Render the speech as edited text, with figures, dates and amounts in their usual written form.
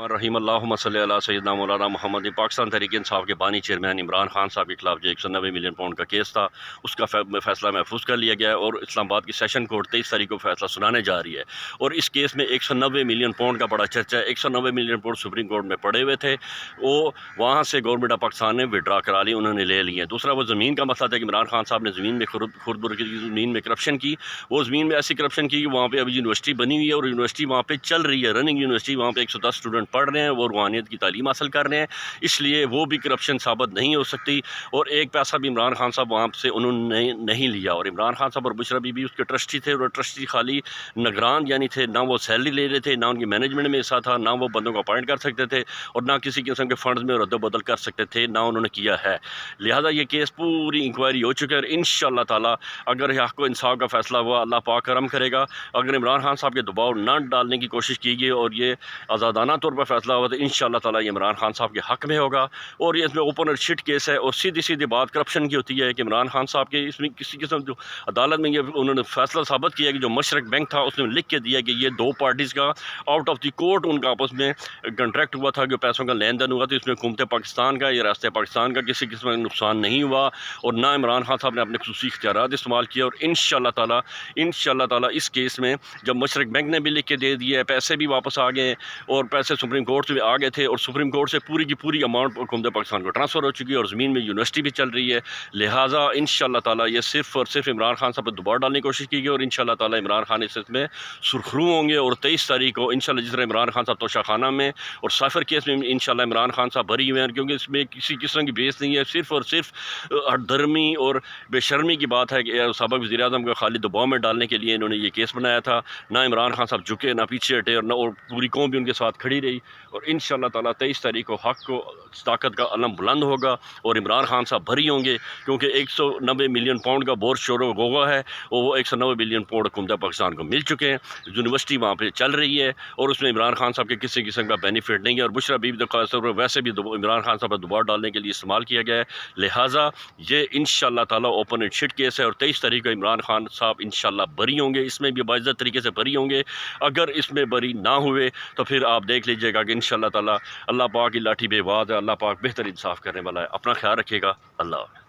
रहीम अल्लाहुम्मा सल्ली अला सय्यिदना मौलाना मोहम्मद। पाकिस्तान तहरीक इंसाफ के बानी चेयरमैन इमरान खान साहब के खिलाफ जो 190 मिलियन पाउंड का केस था, उसका फैसला महफूज कर लिया गया है और इस्लामाबाद की सेशन कोर्ट 23 तारीख को फैसला सुनाने जा रही है। और इस केस में 190 मिलियन पाउंड का बड़ा चर्चा है। 190 मिलियन पाउंड सुप्रीम कोर्ट में पड़े हुए थे, वो वहाँ से गवर्नमेंट ऑफ पाकिस्तान ने विड्रा करा ली, उन्होंने ले लिए। दूसरा वो ज़मीन का मसला था कि इमरान खान साहब ने ज़मीन में खुर्द ज़मीन में करप्शन की। वो ज़मीन में ऐसी करप्शन की कि वहाँ पर अभी यूनिवर्सिटी बनी हुई है और यूनिवर्सिटी वहाँ पर चल रही है, रनिंग यूनिवर्सिटी, वहाँ पर 110 स्टूडेंट पढ़ रहे हैं, वो रूहानियत की तालीम हासिल कर रहे हैं, इसलिए वो भी करप्शन साबित नहीं हो सकती। और एक पैसा भी इमरान खान साहब वहाँ से उन्होंने नहीं लिया। और इमरान खान साहब और बुशरा बीबी उसके ट्रस्टी थे, और ट्रस्टी खाली निगरान यानी थे, ना वो सैलरी ले रहे थे, ना उनकी मैनेजमेंट में हिस्सा था, ना वो बंदों को अपॉइंट कर सकते थे, और ना किसी किस्म के फंड्स में रद्द-बदल कर सकते थे, ना उन्होंने किया है। लिहाजा ये केस पूरी इंक्वायरी हो चुकी है और इंशाअल्लाह ताला अगर हक़ व इंसाफ का फैसला हुआ, अल्लाह पाक करम करेगा। अगर इमरान खान साहब के दबाव न डालने की कोशिश की गई और ये आज़ादाना तौर पर फैसला हुआ, तो इंशाअल्लाह ताला ये इमरान खान साहब के हक़ में होगा। और ये इसमें ओपन और शिट केस है, और सीधी सीधी बात करप्शन की होती है कि इमरान खान साहब के इसमें किसी किस्म जो अदालत में ये उन्होंने फैसला साबित किया कि जो मशरक बैंक था उसने लिख के दिया कि ये दो पार्टीज़ का आउट ऑफ द कोर्ट उनका आपस में कंट्रैक्ट हुआ था कि पैसों का लेन देन हुआ, तो इसमें हुकूमत पाकिस्तान का या रास्ते पाकिस्तान का किसी किस्म का नुकसान नहीं हुआ, और ना इमरान खान साहब ने अपने खुसूसी इख्तियारात इस्तेमाल किया। और इंशाअल्लाह ताला इस केस में जब मशरक बैंक ने भी लिख के दे दिया है, पैसे भी वापस आ गए और पैसे सुप्रीम कोर्ट से आ गए थे, और सुप्रीम कोर्ट से पूरी की पूरी अमाउंट हुकूमत पाकिस्तान को ट्रांसफ़र हो चुकी है, और ज़मीन में यूनिवर्सिटी भी चल रही है। लिहाजा इंशाअल्लाह ताला ये सिर्फ़ और सिर्फ इमरान खान साहब पर दबाव डालने की कोशिश की गई, और इंशाअल्लाह ताला इमरान खान इसमें सुरखरू होंगे। और 23 तारीख को इंशाअल्लाह जिस तरह इमरान खान साहब तोशाखाना में और साइफर केस में इंशाअल्लाह इमरान खान साहब भरी हुए हैं, क्योंकि इसमें किसी किस्म की बेस नहीं है, सिर्फ़ और सिर्फ हठधर्मी और बेशर्मी की बात है कि सबक वज़ीर-ए-आज़म को खाली दबाव में डालने के लिए इन्होंने ये केस बनाया था। ना इमरान खान साहब झुके, ना पीछे हटे, और पूरी कौम भी उनके साथ खड़ी रही। और इंशाअल्लाह ताला 23 तारीख को हक़ को ताकत का अलम बुलंद होगा और इमरान खान साहब भरी होंगे, क्योंकि 190 मिलियन पाउंड का बोर्ड शोरो गोगा है, और वो 190 मिलियन पाउंड हुकूमत पाकिस्तान को मिल चुके हैं। यूनिवर्सिटी वहाँ पे चल रही है और उसमें इमरान खान साहब के किसी किस्म का बेनिफिट नहीं है, और बुशरा बीबी तो वैसे भी इमरान खान साहब पर दबाव डालने के लिए इस्तेमाल किया गया है। लिहाजा ये इंशाअल्लाह ताला ओपन एंड शिट केस है, और 23 तारीख को इमरान खान साहब इंशाअल्लाह बरी होंगे, इसमें भी बाइज़्ज़त तरीके से बरी होंगे। अगर इसमें बरी ना हुए तो फिर आप देख लीजिएगा कि इंशाअल्लाह ताला अल्लाह पाक की लाठी बेवाद है, अल्लाह पाक बेहतर इंसाफ करने वाला है। अपना ख्याल रखिएगा। अल्लाह।